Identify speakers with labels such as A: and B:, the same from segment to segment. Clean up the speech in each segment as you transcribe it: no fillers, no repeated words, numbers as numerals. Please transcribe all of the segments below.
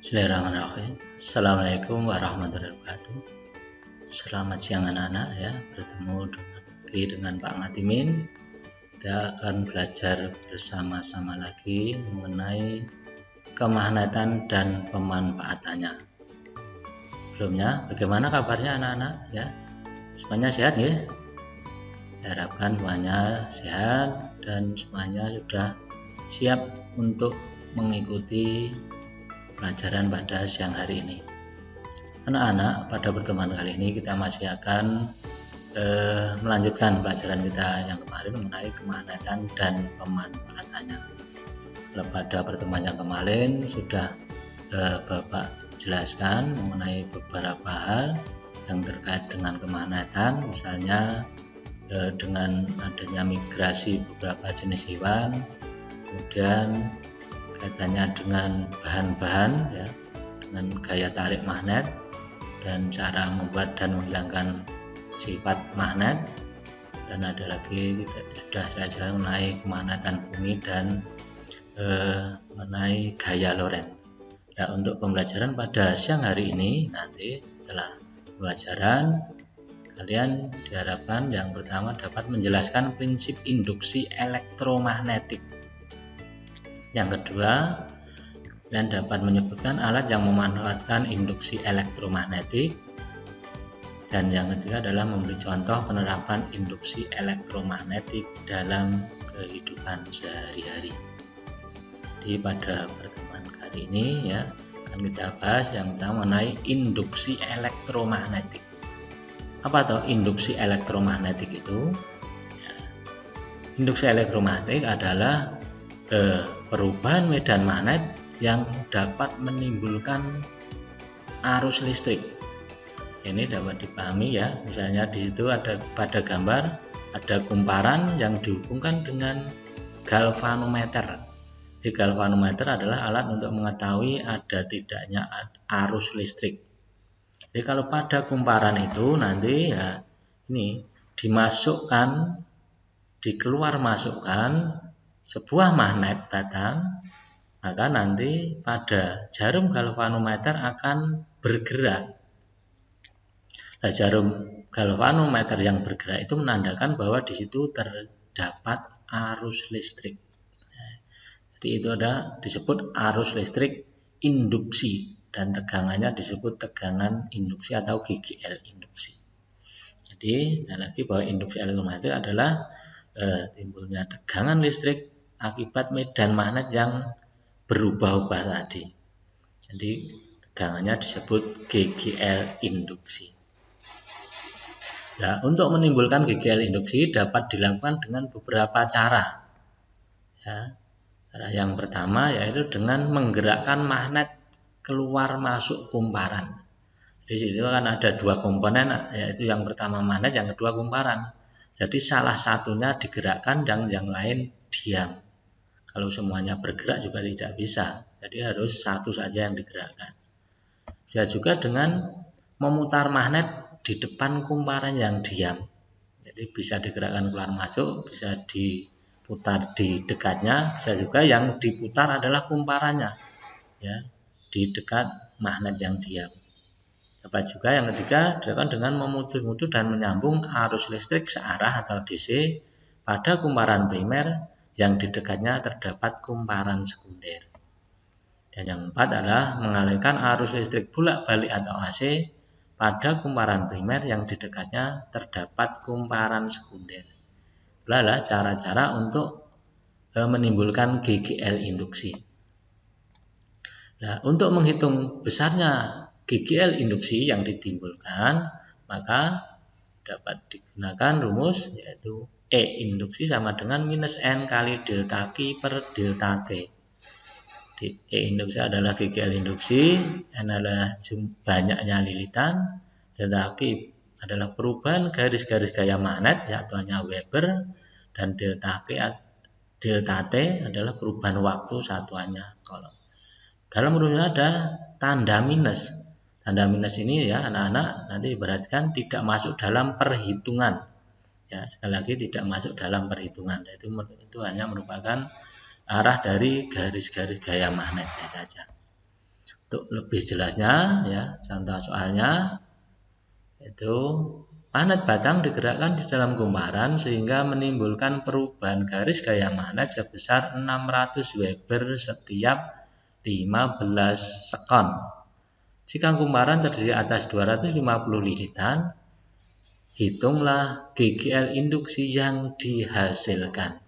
A: Bismillahirrahmanirrahim. Assalamualaikum warahmatullahi wabarakatuh. Selamat siang anak-anak ya. Bertemu lagi dengan Pak Ngatimin. Kita akan belajar bersama-sama lagi mengenai kemagnatan dan pemanfaatannya. Sebelumnya, bagaimana kabarnya anak-anak ya? Semuanya sehat ya? Saya harapkan semuanya sehat dan semuanya sudah siap untuk mengikuti pelajaran pada siang hari ini. Anak-anak, pada pertemuan kali ini kita masih akan melanjutkan pelajaran kita yang kemarin mengenai kemagnatan dan pemanfaatannya. Kalau pada pertemuan yang kemarin sudah Bapak jelaskan mengenai beberapa hal yang terkait dengan kemagnatan, misalnya dengan adanya migrasi beberapa jenis hewan, kemudian kaitannya dengan bahan-bahan ya, dengan gaya tarik magnet dan cara membuat dan menghilangkan sifat magnet, dan ada lagi sudah saya jelaskan mengenai kemagnatan bumi dan mengenai gaya Lorentz. Nah, untuk pembelajaran pada siang hari ini, nanti setelah pembelajaran kalian diharapkan yang pertama dapat menjelaskan prinsip induksi elektromagnetik. Yang kedua, kalian dapat menyebutkan alat yang memanfaatkan induksi elektromagnetik. Dan yang ketiga adalah memberi contoh penerapan induksi elektromagnetik dalam kehidupan sehari-hari. Jadi pada pertemuan kali ini ya, akan kita bahas yang pertama mengenai induksi elektromagnetik. Apa tuh induksi elektromagnetik itu? Ya, induksi elektromagnetik adalah perubahan medan magnet yang dapat menimbulkan arus listrik. Ini dapat dipahami ya, misalnya di situ ada pada gambar ada kumparan yang dihubungkan dengan galvanometer. Di galvanometer adalah alat untuk mengetahui ada tidaknya arus listrik. Jadi kalau pada kumparan itu nanti ya ini dimasukkan, dikeluar masukkan sebuah magnet datang, maka nanti pada jarum galvanometer akan bergerak. Nah, jarum galvanometer yang bergerak itu menandakan bahwa di situ terdapat arus listrik. Jadi itu disebut arus listrik induksi dan tegangannya disebut tegangan induksi atau GGL induksi. Jadi lagi bahwa induksi elektromagnetik adalah timbulnya tegangan listrik akibat medan magnet yang berubah-ubah tadi. Jadi tegangannya disebut GGL induksi. Nah, untuk menimbulkan GGL induksi dapat dilakukan dengan beberapa cara. Ya, cara yang pertama yaitu dengan menggerakkan magnet keluar masuk kumparan. Di situ kan ada dua komponen, yaitu yang pertama magnet, yang kedua kumparan. Jadi salah satunya digerakkan dan yang lain diam. Kalau semuanya bergerak juga tidak bisa, jadi harus satu saja yang digerakkan. Bisa juga dengan memutar magnet di depan kumparan yang diam. Jadi bisa digerakkan keluar masuk, bisa diputar di dekatnya, bisa juga yang diputar adalah kumparannya, ya, di dekat magnet yang diam. Dapat juga yang ketiga dilakukan dengan memutus-mutus dan menyambung arus listrik searah atau DC pada kumparan primer yang di dekatnya terdapat kumparan sekunder. Dan yang keempat adalah mengalirkan arus listrik bolak-balik atau AC pada kumparan primer yang di dekatnya terdapat kumparan sekunder. Itulah cara-cara untuk menimbulkan GGL induksi. Nah, untuk menghitung besarnya GGL induksi yang ditimbulkan, maka dapat digunakan rumus yaitu E induksi sama dengan minus N kali delta Q per delta T. E induksi adalah GGL induksi, N adalah banyaknya lilitan, delta Q adalah perubahan garis-garis gaya magnet yaitu hanya Weber, dan delta T adalah perubahan waktu satuannya Coulomb. Dalam rumusnya ada tanda minus. Tanda minus ini ya anak-anak nanti perhatikan tidak masuk dalam perhitungan. Ya, sekali lagi tidak masuk dalam perhitungan. Itu hanya merupakan arah dari garis-garis gaya magnetnya saja. Untuk lebih jelasnya ya, contoh soalnya itu magnet batang digerakkan di dalam kumparan sehingga menimbulkan perubahan garis gaya magnet sebesar 600 Weber setiap 15 sekon. Jika kumparan terdiri atas 250 lilitan, hitunglah GGL induksi yang dihasilkan.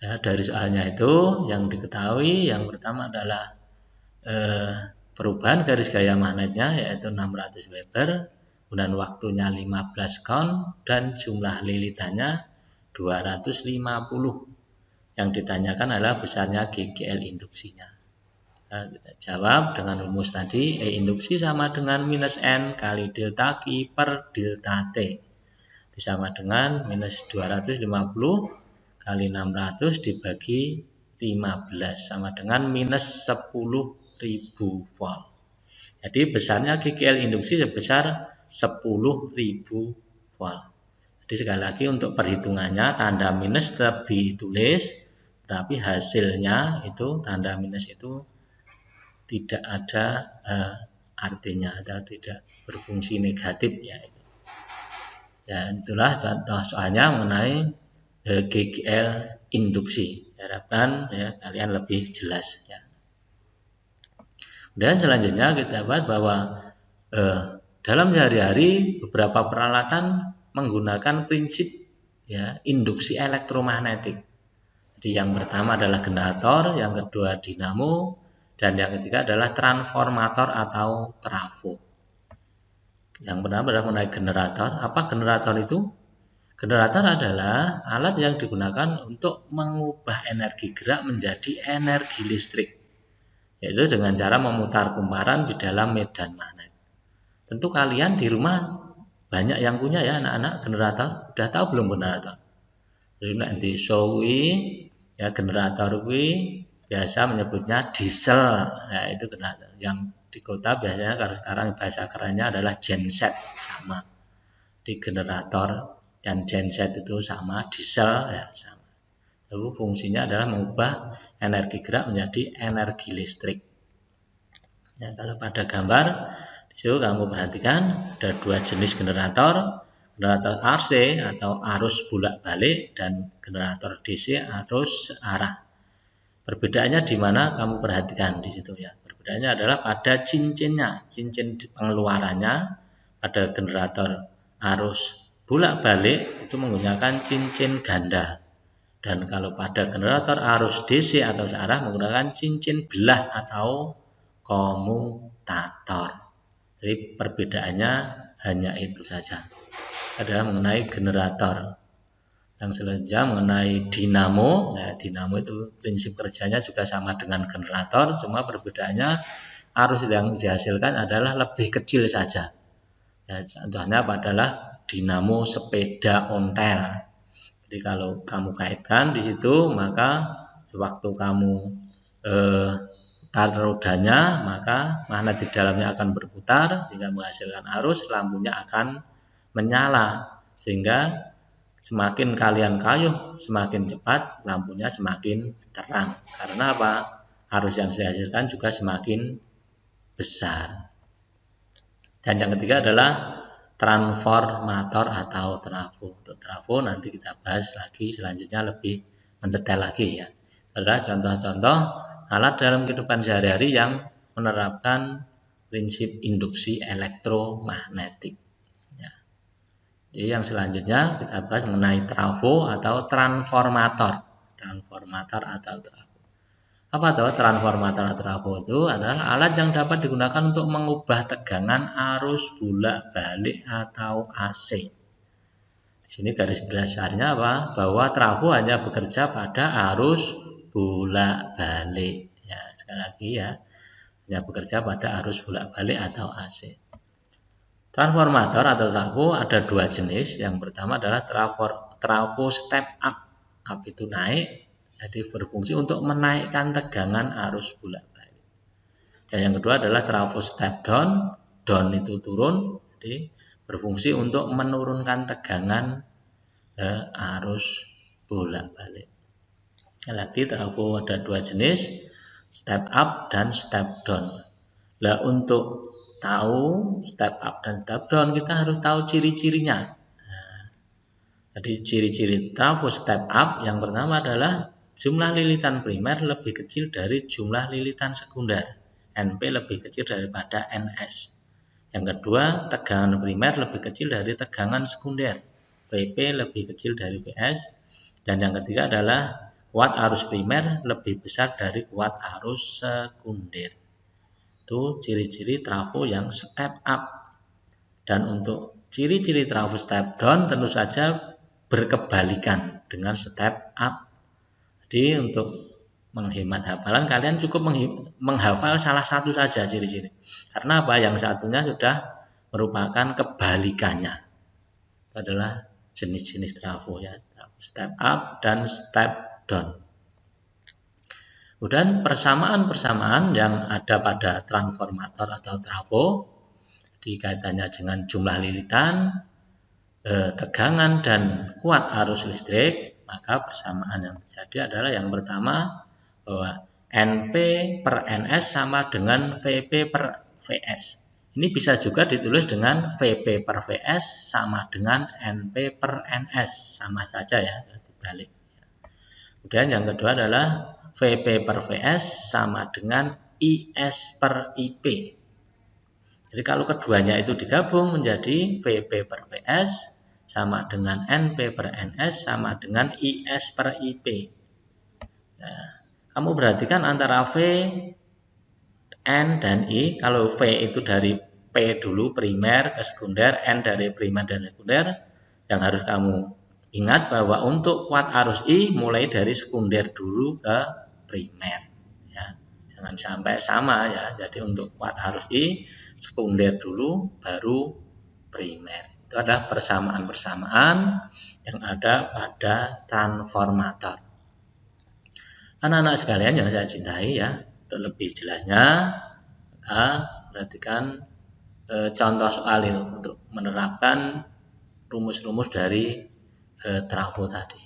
A: Ya, dari soalnya itu yang diketahui yang pertama adalah perubahan garis gaya magnetnya yaitu 600 Weber, kemudian waktunya 15 kon dan jumlah lilitannya 250. Yang ditanyakan adalah besarnya GGL induksinya. Nah, kita jawab dengan rumus tadi, E induksi sama dengan minus N kali delta Q per delta T. Sama dengan minus 250 kali 600 dibagi 15 sama dengan minus 10.000 volt. Jadi besarnya GGL induksi sebesar 10.000 volt. Jadi sekali lagi untuk perhitungannya tanda minus tetap ditulis, tapi hasilnya itu tanda minus itu tidak ada artinya atau tidak berfungsi negatif ya. Ya itulah contoh soalnya mengenai GGL induksi. Harapkan ya kalian lebih jelas ya. Dan selanjutnya kita lihat bahwa dalam sehari-hari beberapa peralatan menggunakan prinsip ya induksi elektromagnetik. Jadi yang pertama adalah generator, yang kedua dinamo, dan yang ketiga adalah transformator atau trafo. Yang pertama adalah mengenai generator. Apa generator itu? Generator adalah alat yang digunakan untuk mengubah energi gerak menjadi energi listrik, yaitu dengan cara memutar kumparan di dalam medan magnet. Tentu kalian di rumah banyak yang punya ya anak-anak generator. Udah tahu belum generator? Jadi nanti showi ya generator wi biasa menyebutnya diesel, ya itu generator. Yang di kota biasanya kalau sekarang bahasa kerennya adalah genset, sama. Di generator dan genset itu sama, diesel ya sama. Lalu fungsinya adalah mengubah energi gerak menjadi energi listrik. Ya, kalau pada gambar di situ kamu perhatikan ada dua jenis generator AC atau arus bolak-balik dan generator DC arus searah. Perbedaannya di mana kamu perhatikan di situ ya. Perbedaannya adalah pada cincinnya, cincin pengeluarannya pada generator arus bolak-balik itu menggunakan cincin ganda. Dan kalau pada generator arus DC atau searah menggunakan cincin belah atau komutator. Jadi perbedaannya hanya itu saja. Adalah mengenai generator. Yang selanjutnya mengenai dinamo. Ya, dinamo itu prinsip kerjanya juga sama dengan generator, cuma perbedaannya arus yang dihasilkan adalah lebih kecil saja. Ya, contohnya adalah dinamo sepeda ontel. Jadi kalau kamu kaitkan di situ, maka sewaktu kamu putar rodanya, maka magnet di dalamnya akan berputar sehingga menghasilkan arus, lampunya akan menyala sehingga semakin kalian kayuh, semakin cepat lampunya semakin terang. Karena apa? Arus yang dihasilkan juga semakin besar. Dan yang ketiga adalah transformator atau trafo. Untuk trafo nanti kita bahas lagi selanjutnya lebih mendetail lagi ya. Adalah contoh-contoh alat dalam kehidupan sehari-hari yang menerapkan prinsip induksi elektromagnetik. Ya. Jadi yang selanjutnya kita bahas mengenai trafo atau transformator. Transformator atau trafo. Apa itu transformator atau trafo? Itu adalah alat yang dapat digunakan untuk mengubah tegangan arus bolak-balik atau AC. Di sini garis besarnya apa? Bahwa trafo hanya bekerja pada arus bolak-balik. Ya, sekali lagi ya, hanya bekerja pada arus bolak-balik atau AC. Transformator atau trafo ada dua jenis. Yang pertama adalah trafo step up. Up itu naik. Jadi berfungsi untuk menaikkan tegangan arus bolak-balik. Dan yang kedua adalah trafo step down. Down itu turun. Jadi berfungsi untuk menurunkan tegangan arus bolak-balik. Lagi trafo ada dua jenis. step up dan step down. Nah, untuk tahu step up dan step down kita harus tahu ciri-cirinya. Jadi ciri-ciri trafo step up yang pertama adalah jumlah lilitan primer lebih kecil dari jumlah lilitan sekunder. NP lebih kecil daripada NS. Yang kedua, tegangan primer lebih kecil dari tegangan sekunder. PP lebih kecil dari PS. Dan yang ketiga adalah kuat arus primer lebih besar dari kuat arus sekunder. Itu ciri-ciri trafo yang step up. Dan untuk ciri-ciri trafo step down tentu saja berkebalikan dengan step up. Jadi untuk menghemat hafalan kalian cukup menghafal salah satu saja ciri-ciri. Karena apa? Yang satunya sudah merupakan kebalikannya. Itu adalah jenis-jenis trafo ya, step up dan step down. Kemudian persamaan-persamaan yang ada pada transformator atau trafo dikaitannya dengan jumlah lilitan, tegangan dan kuat arus listrik, maka persamaan yang terjadi adalah yang pertama bahwa NP per NS sama dengan VP per VS. Ini bisa juga ditulis dengan VP per VS sama dengan NP per NS, sama saja ya, dibalik. Kemudian yang kedua adalah VP per VS sama dengan IS per IP. Jadi kalau keduanya itu digabung menjadi VP per VS sama dengan NP per NS sama dengan IS per IP. Nah, kamu perhatikan antara V, N, dan I. Kalau V itu dari P dulu primer ke sekunder, N dari primer dan sekunder. Yang harus kamu ingat bahwa untuk kuat arus I mulai dari sekunder dulu ke primer. Ya, jangan sampai sama ya. Jadi untuk kuat arus I sekunder dulu baru primer. Itu adalah persamaan-persamaan yang ada pada transformator. Anak-anak sekalian yang saya cintai ya, untuk lebih jelasnya maka perhatikan contoh soal itu untuk menerapkan rumus-rumus dari trafo tadi.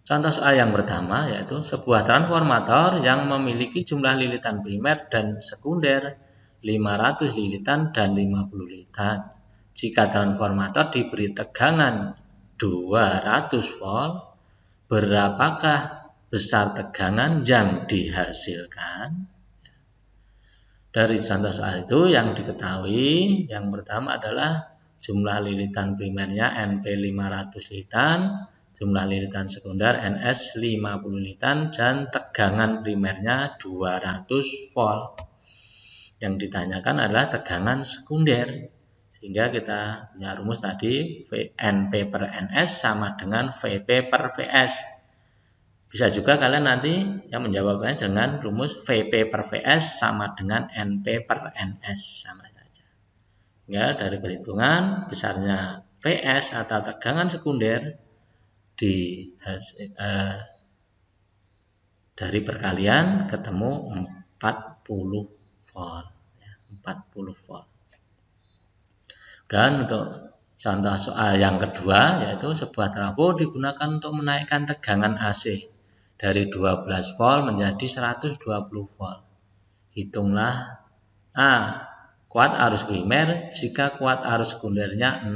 A: Contoh soal yang pertama yaitu sebuah transformator yang memiliki jumlah lilitan primer dan sekunder 500 lilitan dan 50 lilitan. Jika transformator diberi tegangan 200 volt, berapakah besar tegangan yang dihasilkan? Dari contoh soal itu yang diketahui yang pertama adalah jumlah lilitan primernya NP 500 lilitan, jumlah lilitan sekunder NS 50 lilitan, dan tegangan primernya 200 volt. Yang ditanyakan adalah tegangan sekunder. Sehingga kita punya rumus tadi NP per NS sama dengan VP per VS. Bisa juga kalian nanti yang menjawabnya dengan rumus VP per VS sama dengan NP per NS, sama saja. Ya, dari perhitungan besarnya VS atau tegangan sekunder dari perkalian ketemu 40 volt. Ya, 40 volt. Dan untuk contoh soal yang kedua yaitu sebuah trafo digunakan untuk menaikkan tegangan AC dari 12 volt menjadi 120 volt. Hitunglah A. Kuat arus primer jika kuat arus sekundernya 0,6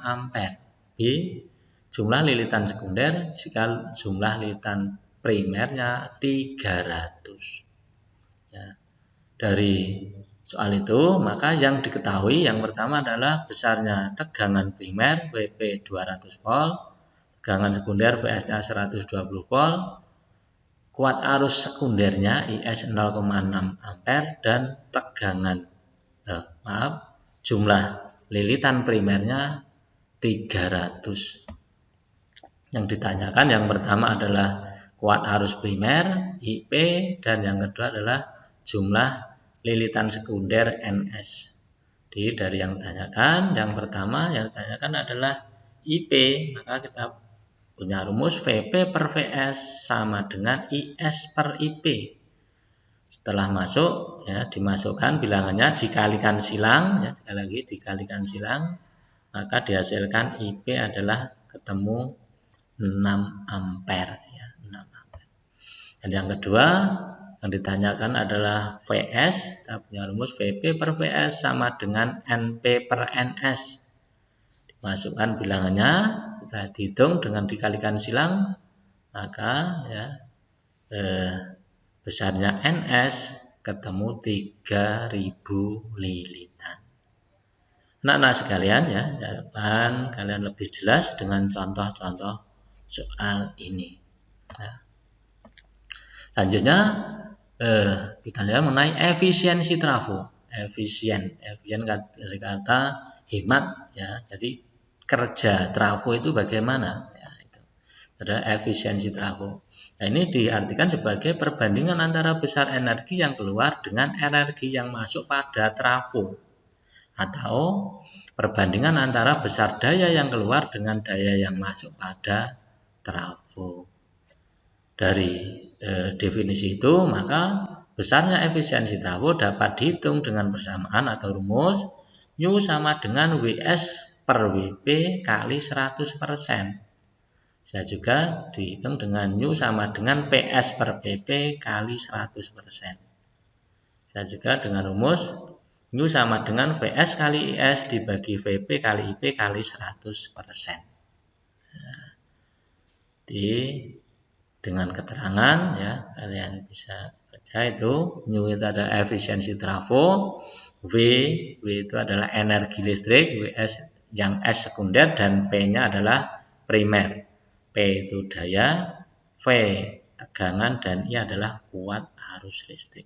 A: ampere. B. Jumlah lilitan sekunder jika jumlah lilitan primernya 300. Ya. Dari soal itu maka yang diketahui yang pertama adalah besarnya tegangan primer VP 200 volt, tegangan sekunder VS-nya 120 volt, kuat arus sekundernya IS 0,6 ampere, dan tegangan jumlah lilitan primernya 300. Yang ditanyakan yang pertama adalah kuat arus primer IP dan yang kedua adalah jumlah lilitan sekunder NS. Jadi dari yang ditanyakan yang pertama yang ditanyakan adalah IP, maka kita punya rumus VP per VS sama dengan IS per IP. Setelah masuk ya dimasukkan bilangannya dikalikan silang ya, sekali lagi dikalikan silang, maka dihasilkan IP adalah ketemu 6 ampere ya, 6 ampere. Dan yang kedua Yang ditanyakan adalah VS, kita punya rumus VP per VS sama dengan NP per NS. Dimasukkan bilangannya, kita hitung dengan dikalikan silang, maka ya besarnya NS ketemu 3000 lilitan. Anak-anak sekalian ya, harapan kalian lebih jelas dengan contoh-contoh soal ini. Ya. Lanjutnya kita lihat mengenai efisiensi trafo. Efisien dari kata hemat ya. Jadi kerja trafo itu bagaimana? Ya, itu adalah efisiensi trafo. Nah, ini diartikan sebagai perbandingan antara besar energi yang keluar dengan energi yang masuk pada trafo, atau perbandingan antara besar daya yang keluar dengan daya yang masuk pada trafo. Dari definisi itu, maka besarnya efisiensi trafo dapat dihitung dengan persamaan atau rumus Nu sama dengan WS per WP kali 100%. Bisa juga dihitung dengan Nu sama dengan PS per PP kali 100%. Bisa juga dengan rumus Nu sama dengan VS kali IS dibagi VP kali IP kali 100%. Nah, dengan keterangan ya kalian bisa baca itu Nu itu adalah efisiensi trafo, V itu adalah energi listrik, WS yang S sekunder dan P-nya adalah primer. P itu daya, V tegangan dan I adalah kuat arus listrik.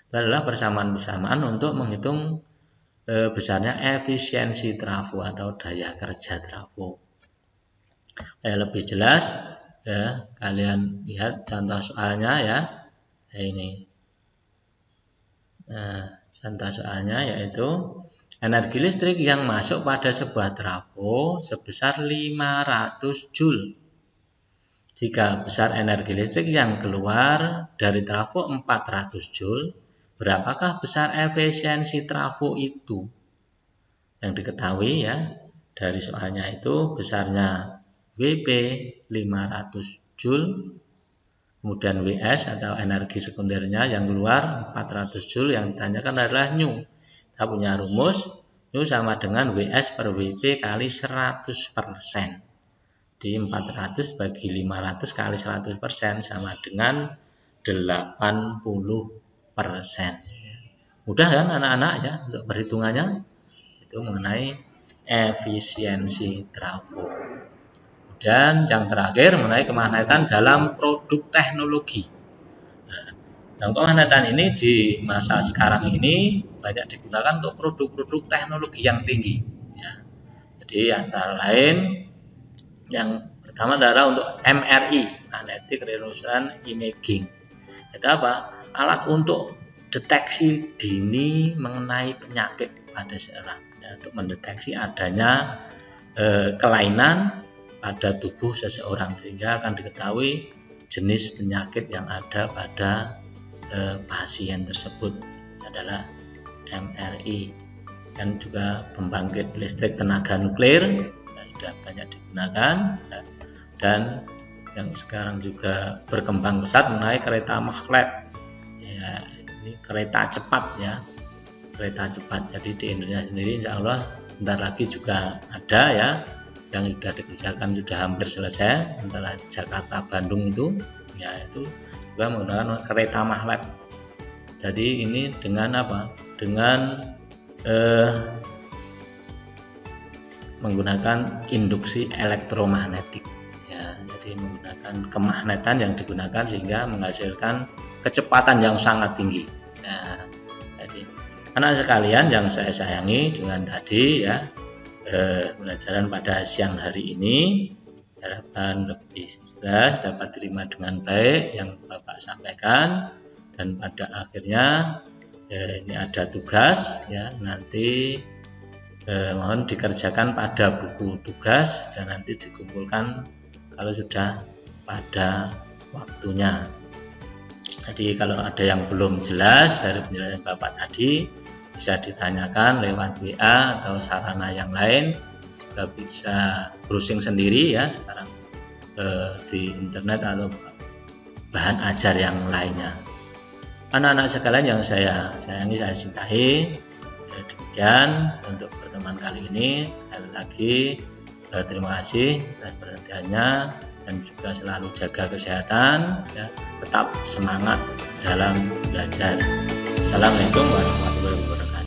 A: Itu adalah persamaan-persamaan untuk menghitung besarnya efisiensi trafo atau daya kerja trafo. Lebih jelas ya, kalian lihat contoh soalnya ya. Ini contoh soalnya yaitu energi listrik yang masuk pada sebuah trafo sebesar 500 Joule. Jika besar energi listrik yang keluar dari trafo 400 Joule, berapakah besar efisiensi trafo itu? Yang diketahui ya dari soalnya itu besarnya WP 500 Joule, kemudian WS atau energi sekundernya yang keluar 400 Joule, yang ditanyakan adalah Nu. Kita punya rumus Nu sama dengan WS per WP kali 100%. Di 400 bagi 500 kali 100% sama dengan 80%. Mudah kan anak-anak ya untuk perhitungannya? Itu mengenai efisiensi trafo. Dan yang terakhir mengenai kemagnetan dalam produk teknologi. Nah, dalam kemagnetan ini di masa sekarang ini banyak digunakan untuk produk-produk teknologi yang tinggi. Ya. Jadi antara lain yang pertama adalah untuk MRI, Magnetic Resonance Imaging. Itu apa? Alat untuk deteksi dini mengenai penyakit pada seseorang. Ya, untuk mendeteksi adanya kelainan pada tubuh seseorang sehingga akan diketahui jenis penyakit yang ada pada pasien tersebut adalah MRI. Dan juga pembangkit listrik tenaga nuklir sudah banyak digunakan, dan yang sekarang juga berkembang pesat mengenai kereta maglev. Ya, ini kereta cepat ya, kereta cepat. Jadi di Indonesia sendiri insya Allah bentar lagi juga ada ya, yang sudah dikerjakan sudah hampir selesai antara Jakarta Bandung itu ya, itu juga menggunakan kereta maglev. Jadi ini dengan apa? Dengan menggunakan induksi elektromagnetik ya, jadi menggunakan kemagnetan yang digunakan sehingga menghasilkan kecepatan yang sangat tinggi. Nah, jadi anak sekalian yang saya sayangi, dengan tadi ya pelajaran pada siang hari ini harapan lebih jelas dapat terima dengan baik yang Bapak sampaikan, dan pada akhirnya ini ada tugas ya, nanti mohon dikerjakan pada buku tugas dan nanti dikumpulkan kalau sudah pada waktunya. Jadi kalau ada yang belum jelas dari penjelasan Bapak tadi bisa ditanyakan lewat WA atau sarana yang lain, juga bisa browsing sendiri ya sekarang di internet atau bahan ajar yang lainnya. anak-anak sekalian yang saya sayangi, saya cintai, demikian untuk pertemuan kali ini. Sekali lagi terima kasih atas perhatiannya, dan juga selalu jaga kesehatan ya, tetap semangat dalam belajar. Assalamualaikum warahmatullahi wabarakatuh.